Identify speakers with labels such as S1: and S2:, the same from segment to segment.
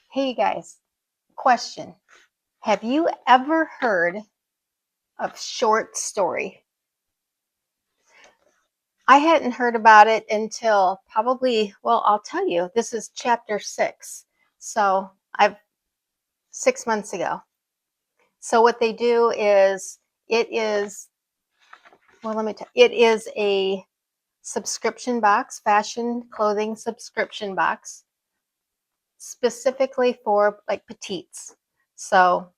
S1: Hey guys, question. Have you ever heard of short story? I hadn't heard about it until probably, well, I'll tell you, this is chapter 6. So I've 6 months ago. So what they do is it is, well, let me tell you, it is a subscription box, fashion clothing subscription box, specifically for like petites. So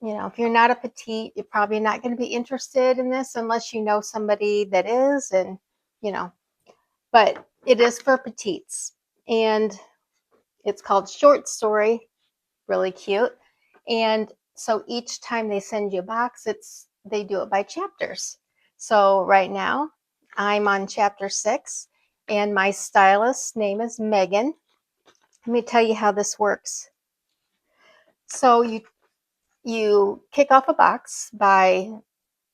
S1: if you're not a petite, you're probably not going to be interested in this unless you know somebody that is, and you know, but it is for petites. And it's called Short Story, really cute. And so each time they send you a box, they do it by chapters. So right now, I'm on chapter 6, and my stylist's name is Megan. Let me tell you how this works. So you kick off a box by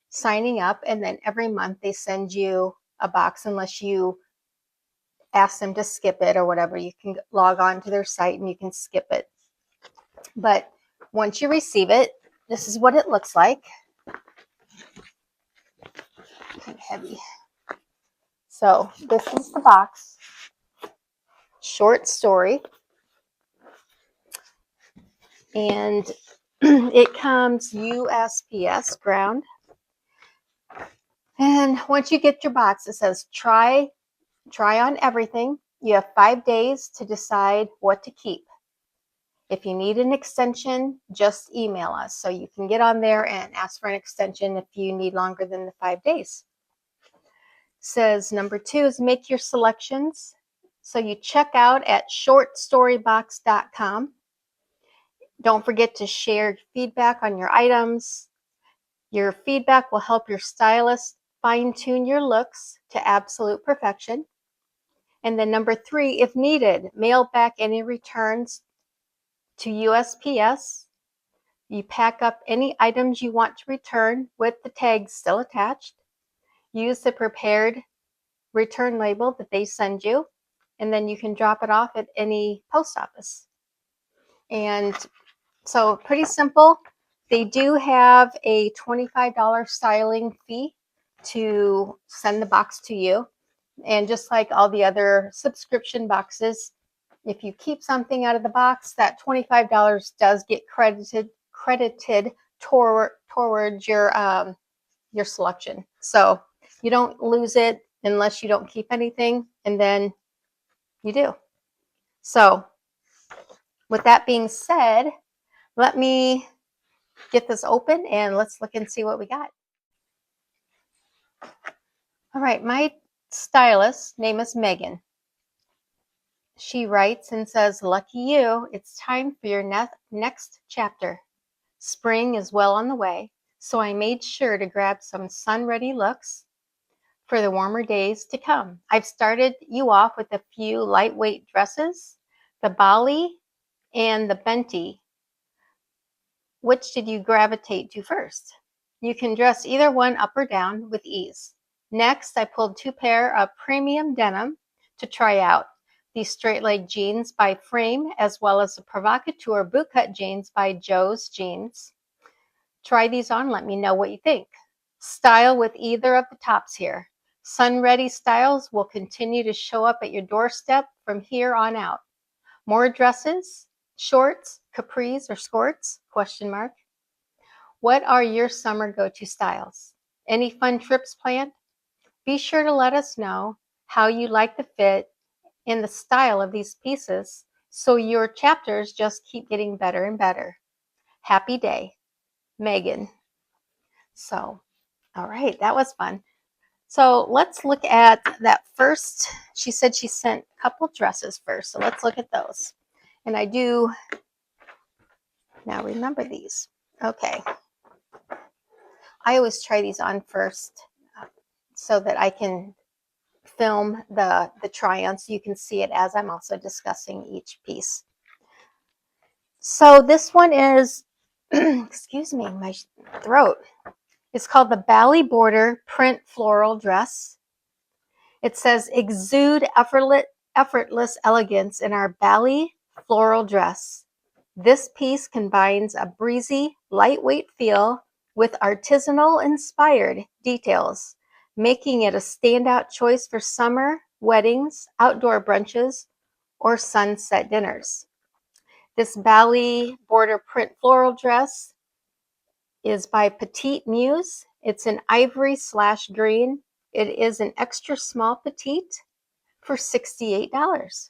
S1: signing up, and then every month they send you a box unless you ask them to skip it or whatever. You can log on to their site and you can skip it. But once you receive it, this is what it looks like. Kind of heavy. So this is the box. Short story. And it comes USPS ground. And once you get your box, it says try on everything. You have 5 days to decide what to keep. If you need an extension, just email us. So you can get on there and ask for an extension if you need longer than the 5 days. Says number 2 is make your selections. So you check out at shortstorybox.com. Don't forget to share feedback on your items. Your feedback will help your stylist fine-tune your looks to absolute perfection. And then number 3, if needed, mail back any returns to USPS. You pack up any items you want to return with the tags still attached. Use the prepared return label that they send you, and then you can drop it off at any post office. And so pretty simple. They do have a $25 styling fee to send the box to you. And just like all the other subscription boxes, if you keep something out of the box, that $25 does get credited towards your selection. So you don't lose it unless you don't keep anything, and then you do. So with that being said, let me get this open and let's look and see what we got. All right, my stylist's name is Megan. She writes and says, lucky you, it's time for your next chapter. Spring is well on the way, so I made sure to grab some sun-ready looks for the warmer days to come. I've started you off with a few lightweight dresses, the Bali and the Benti. Which did you gravitate to first? You can dress either one up or down with ease. Next, I pulled 2 pair of premium denim to try out. These straight leg jeans by Frame, as well as the provocateur bootcut jeans by Joe's Jeans. Try these on, let me know what you think. Style with either of the tops here. Sun-ready styles will continue to show up at your doorstep from here on out. More dresses, shorts, capris, or skirts? ? What are your summer go-to styles? Any fun trips planned? Be sure to let us know how you like the fit and the style of these pieces so your chapters just keep getting better and better. Happy day, Megan. So, all right, that was fun. So let's look at that first. She said she sent a couple dresses first, so let's look at those. And I do now remember these. Okay. I always try these on first so that I can film the try-on so you can see it as I'm also discussing each piece. So this one is, excuse me, my throat. It's called the Bali Border Print Floral Dress. It says exude effortless elegance in our Bali floral dress. This piece combines a breezy, lightweight feel with artisanal inspired details, making it a standout choice for summer, weddings, outdoor brunches, or sunset dinners. This Bali border print floral dress is by Petite Muse. It's an ivory/green. It is an extra small petite for $68.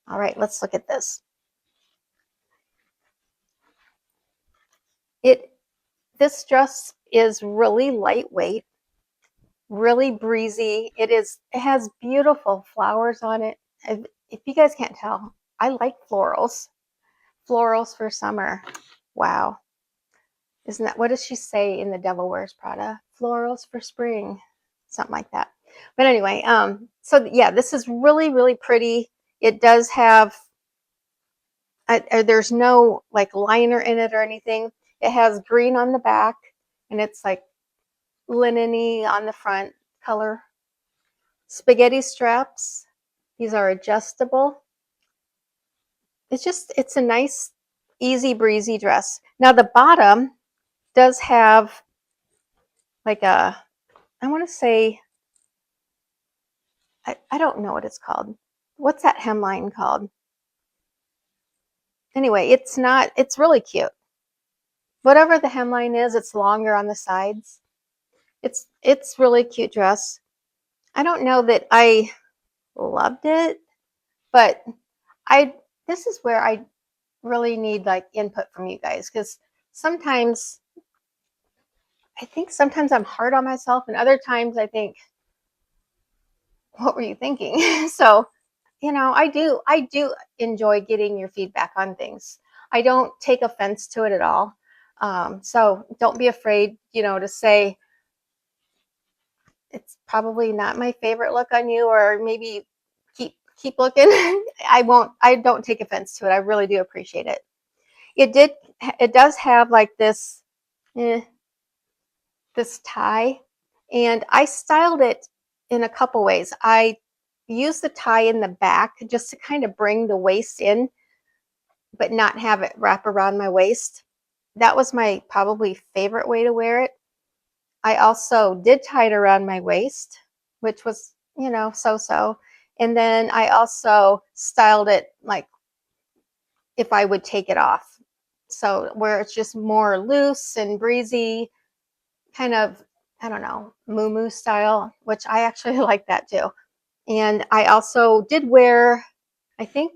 S1: All right, let's look at this. This dress is really lightweight, really breezy. It has beautiful flowers on it. If you guys can't tell, I like florals. Florals for summer. Wow. Isn't that, what does she say in The Devil Wears Prada? Florals for spring. Something like that. But anyway, so yeah, this is really, really pretty. It does have, there's no like liner in it or anything. It has green on the back, and it's like linen-y on the front color. Spaghetti straps. These are adjustable. It's a nice, easy breezy dress. Now the bottom does have like a, I want to say, I don't know what it's called. What's that hemline called? Anyway, it's really cute. Whatever the hemline is, it's longer on the sides. It's really cute dress. I don't know that I loved it, but this is where I really need like input from you guys, because sometimes I'm hard on myself, and other times I think, what were you thinking? So, I do enjoy getting your feedback on things. I don't take offense to it at all. So don't be afraid, to say it's probably not my favorite look on you, or maybe keep looking. I don't take offense to it. I really do appreciate it. It does have like this tie, and I styled it in a couple ways. I used the tie in the back just to kind of bring the waist in, but not have it wrap around my waist. That was my probably favorite way to wear it. I also did tie it around my waist, which was, so-so. And then I also styled it like if I would take it off. So where it's just more loose and breezy, kind of, I don't know, moo style, which I actually like that too. And I also did wear, I think,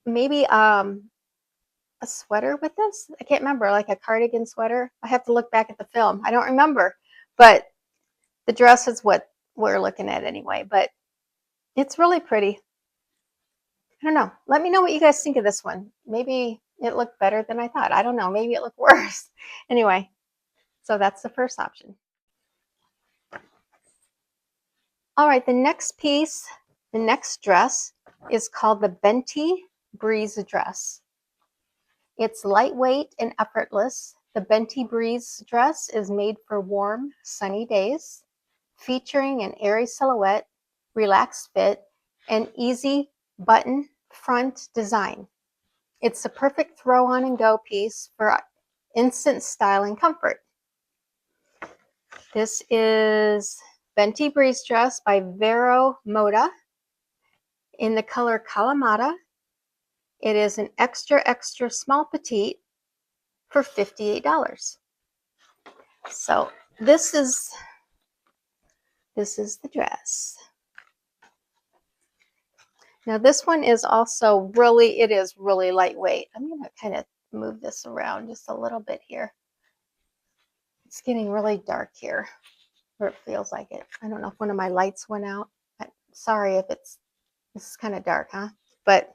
S1: maybe a sweater with this. I can't remember, like a cardigan sweater. I have to look back at the film. I don't remember, but the dress is what we're looking at anyway. But it's really pretty. I don't know. Let me know what you guys think of this one. Maybe it looked better than I thought. I don't know. Maybe it looked worse. Anyway, so that's the first option. All right, the next dress is called the Benty Breeze dress. It's lightweight and effortless. The Benty Breeze dress is made for warm, sunny days, featuring an airy silhouette, relaxed fit, and easy button front design. It's a perfect throw on and go piece for instant style and comfort. This is Benty Breeze dress by Vero Moda in the color Kalamata. It is an extra small petite for $58. So this is the dress. Now this one is also really lightweight. I'm going to kind of move this around just a little bit here. It's getting really dark here, or it feels like it. I don't know if one of my lights went out. Sorry if this is kind of dark, huh? But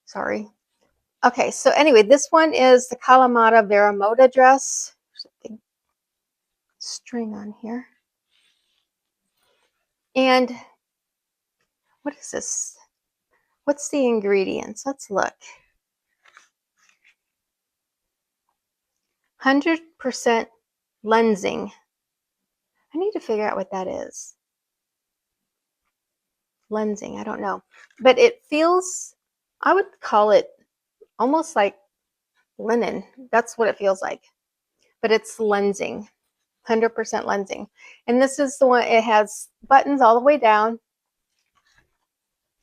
S1: sorry. Okay, so anyway, this one is the Kalamata Vero Moda dress. There's a big string on here. And what is this? What's the ingredients? Let's look. 100% lensing. I need to figure out what that is. Lensing, I don't know. But it feels I would call it almost like linen. That's what it feels like. But it's lensing, 100% lensing. And this is the one, it has buttons all the way down.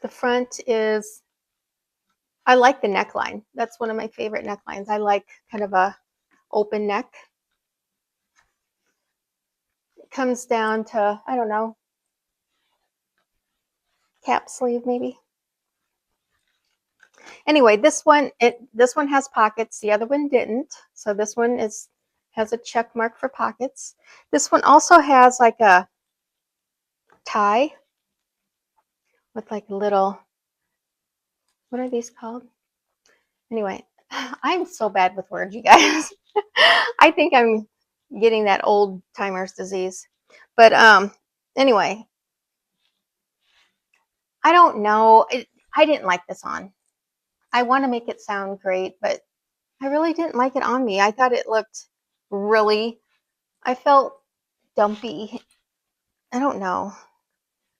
S1: The front is, I like the neckline. That's one of my favorite necklines. I like kind of a open neck. It comes down to, I don't know, cap sleeve maybe. Anyway, this one has pockets. The other one didn't. So this one has a check mark for pockets. This one also has like a tie with like a little, what are these called? Anyway, I'm so bad with words, you guys. I think I'm getting that old timer's disease. But anyway, I don't know. I didn't like this on. I want to make it sound great, but I really didn't like it on me. I thought it looked really, I felt dumpy. I don't know.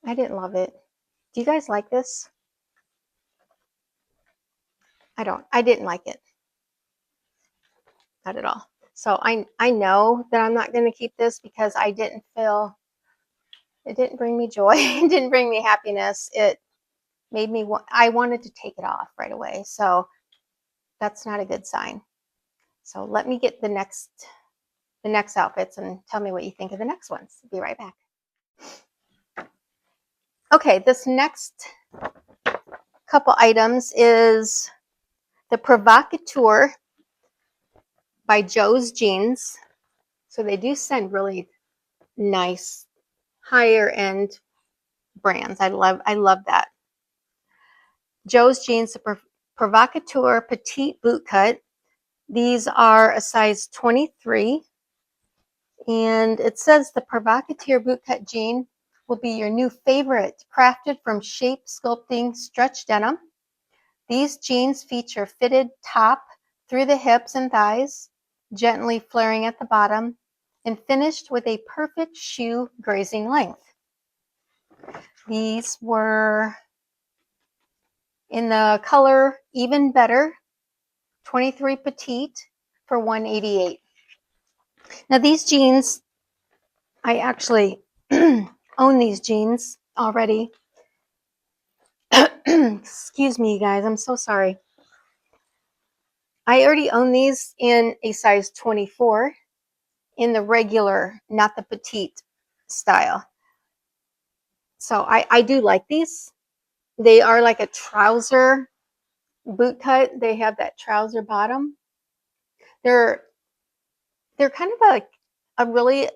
S1: I didn't love it. Do you guys like this? I didn't like it. Not at all. So I know that I'm not going to keep this because I didn't feel, it didn't bring me joy. It didn't bring me happiness. It made me, I wanted to take it off right away. So that's not a good sign. So let me get the next outfits and tell me what you think of the next ones. Be right back. Okay, this next couple items is the Provocateur by Joe's Jeans. So they do send really nice higher end brands. I love that. Joe's Jeans, the Provocateur Petite Boot Cut. These are a size 23. And it says the Provocateur Boot Cut jean will be your new favorite, crafted from shape sculpting stretch denim. These jeans feature fitted top through the hips and thighs, gently flaring at the bottom, and finished with a perfect shoe grazing length. These were in the color Even Better, 23 petite for $188. Now these jeans, I actually own these jeans already. Excuse me, you guys. I'm so sorry. I already own these in a size 24 in the regular, not the petite style. So I do like these. They are like a trouser boot cut. They have that trouser bottom. They're kind of a really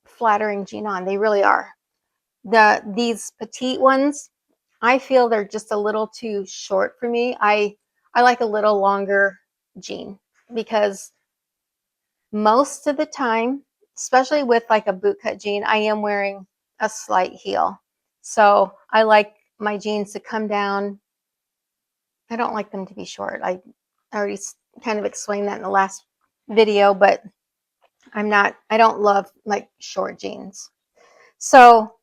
S1: flattering jean on. They really are. These petite ones, I feel they're just a little too short for me. I like a little longer jean because most of the time, especially with like a boot cut jean, I am wearing a slight heel. So I like my jeans to come down. I don't like them to be short. I already kind of explained that in the last video, but I don't love like short jeans. So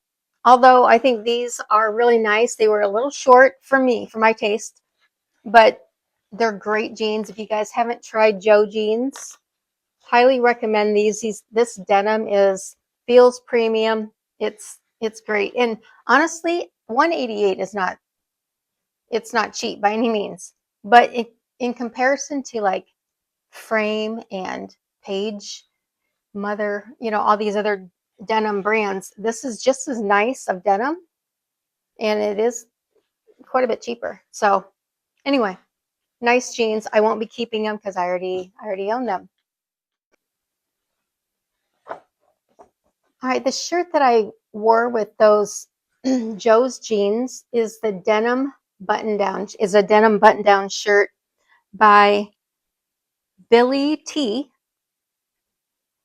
S1: although I think these are really nice, they were a little short for me, for my taste, but they're great jeans. If you guys haven't tried Joe Jeans, highly recommend these. This denim feels premium. It's great. And honestly, 188 is not, it's not cheap by any means. But in comparison to like Frame and Page, Mother, all these other denim brands, this is just as nice of denim, and it is quite a bit cheaper. So anyway, nice jeans. I won't be keeping them because I already own them. All right, the shirt that I wore with those Joe's jeans is a denim button down shirt by Billy T,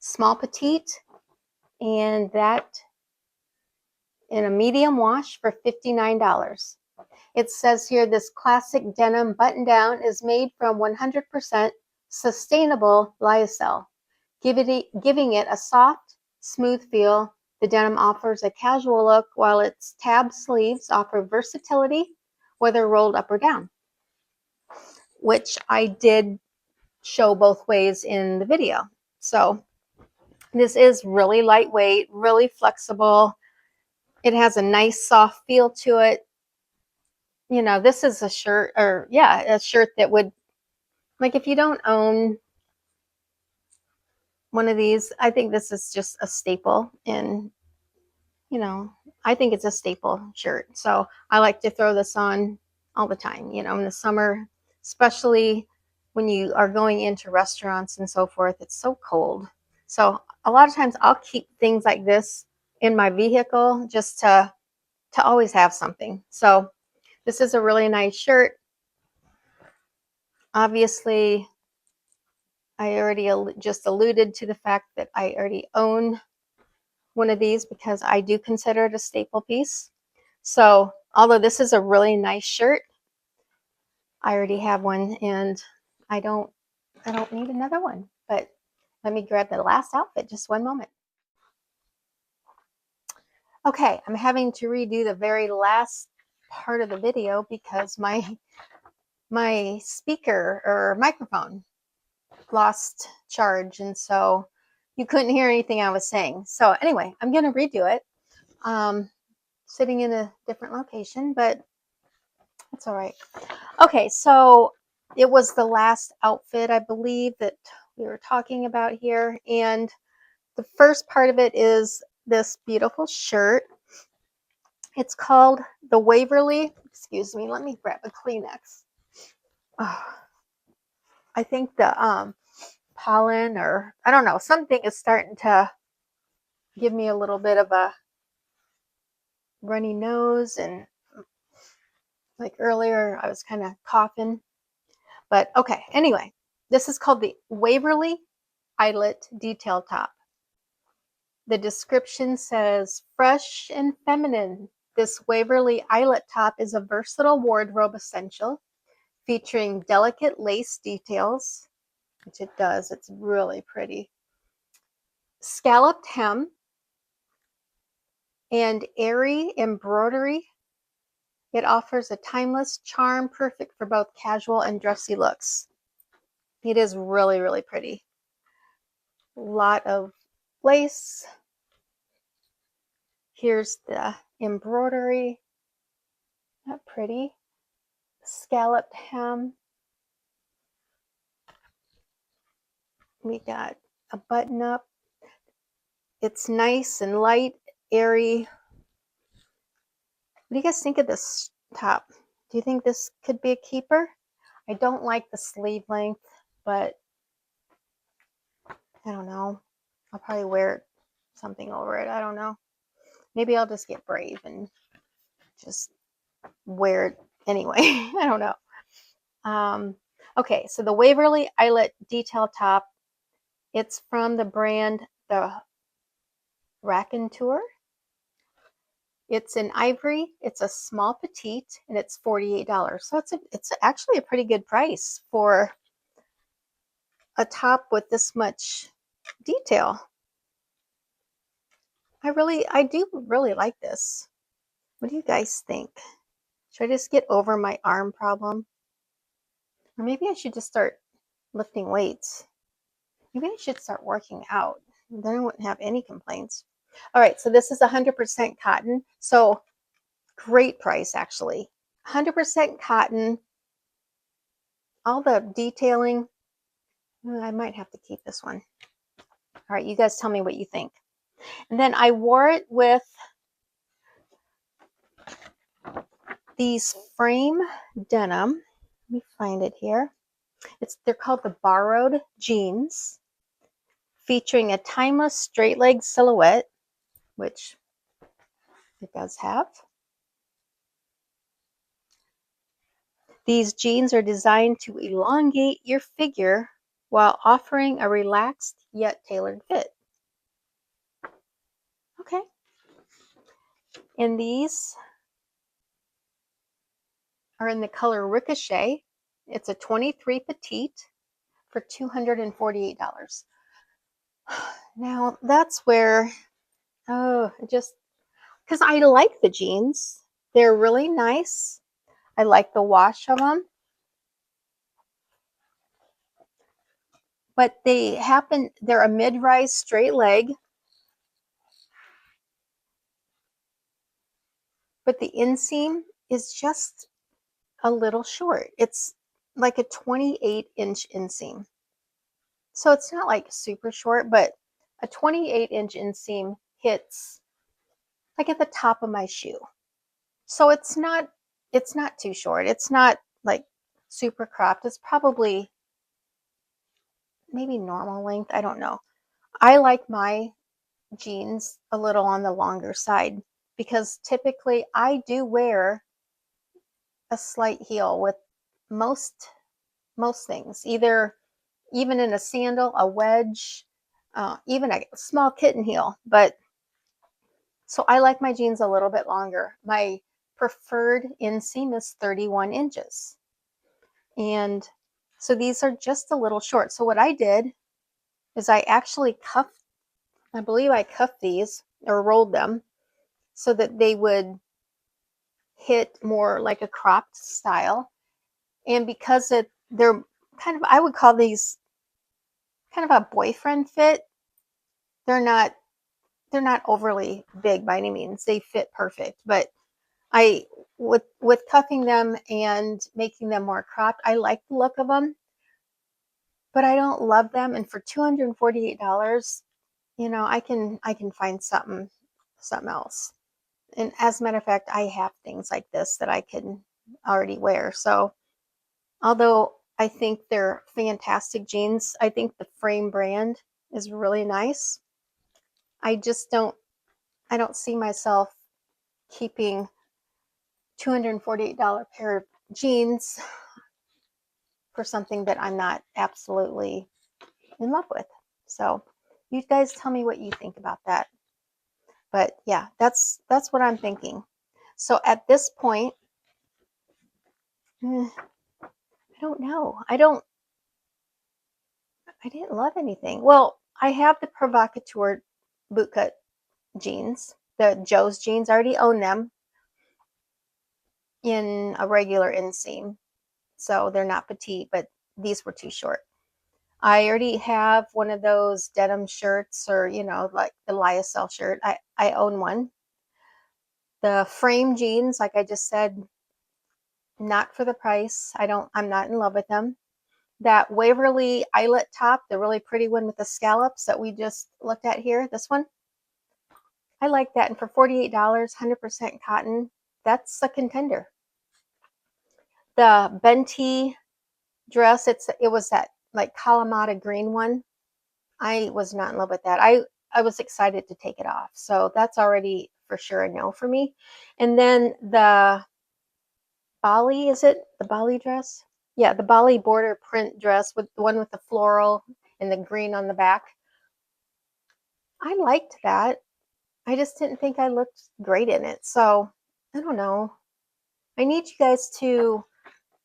S1: small petite, and that in a medium wash for $59. It says here this classic denim button down is made from 100% sustainable lyocell, giving it a soft, smooth feel. The denim offers a casual look while its tab sleeves offer versatility, whether rolled up or down. which I did show both ways in the video. So this is really lightweight, really flexible. It has a nice soft feel to it. You know, this is a shirt, or yeah, a shirt that would, like, if you don't own one of these, I think this is just a staple. And, you know, I think it's a staple shirt. So I like to throw this on all the time, you know, in the summer, especially when you are going into restaurants and so forth. It's so cold. So a lot of times I'll keep things like this in my vehicle just to always have something. So this is a really nice shirt. Obviously, I already just alluded to the fact that I already own one of these because I do consider it a staple piece. So although this is a really nice shirt, I already have one and I don't need another one. But let me grab the last outfit, just one moment. Okay, I'm having to redo the very last part of the video because my speaker or microphone lost charge, and so you couldn't hear anything I was saying. So anyway, I'm going to redo it. Sitting in a different location, but it's all right. Okay, so it was the last outfit, I believe, that we were talking about here. And the first part of it is this beautiful shirt. It's called the Waverley. Excuse me, let me grab a Kleenex. Oh, I think the pollen, or I don't know, something is starting to give me a little bit of a runny nose, and like earlier I was kind of coughing. But okay, anyway, this is called the Waverley Eyelet Detail Top. The description says, fresh and feminine, this Waverley Eyelet Top is a versatile wardrobe essential featuring delicate lace details, which it does, it's really pretty, scalloped hem, and airy embroidery. It offers a timeless charm perfect for both casual and dressy looks. It is really, really pretty. A lot of lace. Here's the embroidery. Not pretty. Scalloped hem. We got a button up. It's nice and light, airy. What do you guys think of this top? Do you think this could be a keeper? I don't like the sleeve length, but I don't know. I'll probably wear something over it. I don't know. Maybe I'll just get brave and just wear it anyway. I don't know. Okay, so the Waverley Eyelet Detail Top. It's from the brand The Raconteur. It's in ivory. It's a small petite, and it's $48. So it's actually a pretty good price for a top with this much detail. I do really like this. What do you guys think? Should I just get over my arm problem? Or maybe I should just start lifting weights. Maybe I should start working out. Then I wouldn't have any complaints. All right, so this is 100% cotton. So great price, actually. 100% cotton. All the detailing. I might have to keep this one. All right, you guys tell me what you think. And then I wore it with these frame denim. Let me find it here. They're called the Borrowed Jeans, featuring a timeless straight leg silhouette, which it does have. These jeans are designed to elongate your figure while offering a relaxed yet tailored fit. Okay. And these are in the color Ricochet. It's a 23 petite for $248. Now that's where, just because I like the jeans. They're really nice. I like the wash of them. but they're a mid-rise straight leg, but the inseam is just a little short. It's like a 28-inch inseam. So it's not like super short, but a 28-inch inseam hits like at the top of my shoe. So it's not too short. It's not like super cropped. It's probably maybe normal length. I don't know. I like my jeans a little on the longer side because typically I do wear a slight heel with most things, either even in a sandal, a wedge, even a small kitten heel. But so I like my jeans a little bit longer. My preferred inseam is 31 inches. And so these are just a little short. So what I did is I believe I cuffed these or rolled them so that they would hit more like a cropped style. And because they're kind of, I would call these kind of a boyfriend fit. They're not overly big by any means. They fit perfect, but I with cuffing them and making them more cropped, I like the look of them, but I don't love them. And for $248, I can find something else. And as a matter of fact, I have things like this that I can already wear. So although I think they're fantastic jeans, I think the Frame brand is really nice. I don't see myself keeping $248 pair of jeans for something that I'm not absolutely in love with. So you guys tell me what you think about that. But yeah, that's what I'm thinking. So at this point, I don't know. I didn't love anything. Well, I have the provocateur bootcut jeans, the Joe's jeans. I already own them in a regular inseam. So they're not petite, but these were too short. I already have one of those denim shirts, or like the lyocell shirt. I own one. The Frame jeans, like I just said, not for the price. I'm not in love with them. That Waverley eyelet top, the really pretty one with the scallops that we just looked at here, this one, I like that. And for $48, 100% cotton, that's a contender. The Benti dress, it was that like Kalamata green one. I was not in love with that. I was excited to take it off. So that's already for sure a no for me. And then the Bali, is it the Bali dress? Yeah, the Bali border print dress with the one with the floral and the green on the back. I liked that. I just didn't think I looked great in it. So I don't know. I need you guys to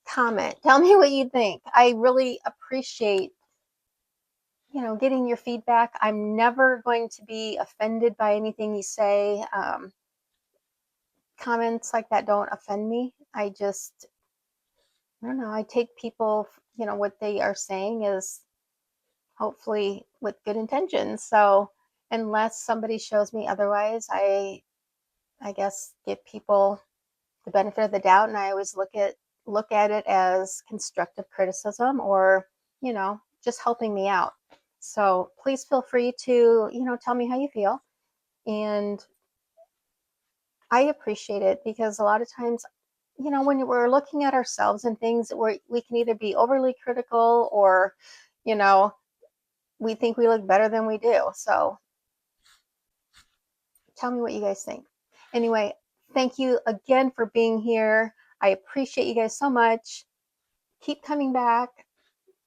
S1: comment. Tell me what you think. I really appreciate getting your feedback. I'm never going to be offended by anything you say. Comments like that don't offend me. I don't know. I take people, what they are saying is hopefully with good intentions. So unless somebody shows me otherwise, I guess give people the benefit of the doubt, and I always look at it as constructive criticism, or just helping me out. So please feel free to tell me how you feel, and I appreciate it, because a lot of times when we're looking at ourselves and things, we can either be overly critical, or you know we think we look better than we do. So tell me what you guys think. Anyway, thank you again for being here. I appreciate you guys so much. Keep coming back.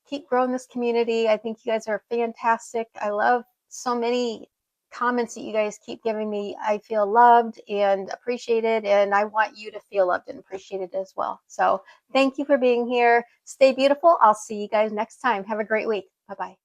S1: Keep growing this community. I think you guys are fantastic. I love so many comments that you guys keep giving me. I feel loved and appreciated, and I want you to feel loved and appreciated as well. So thank you for being here. Stay beautiful. I'll see you guys next time. Have a great week. Bye-bye.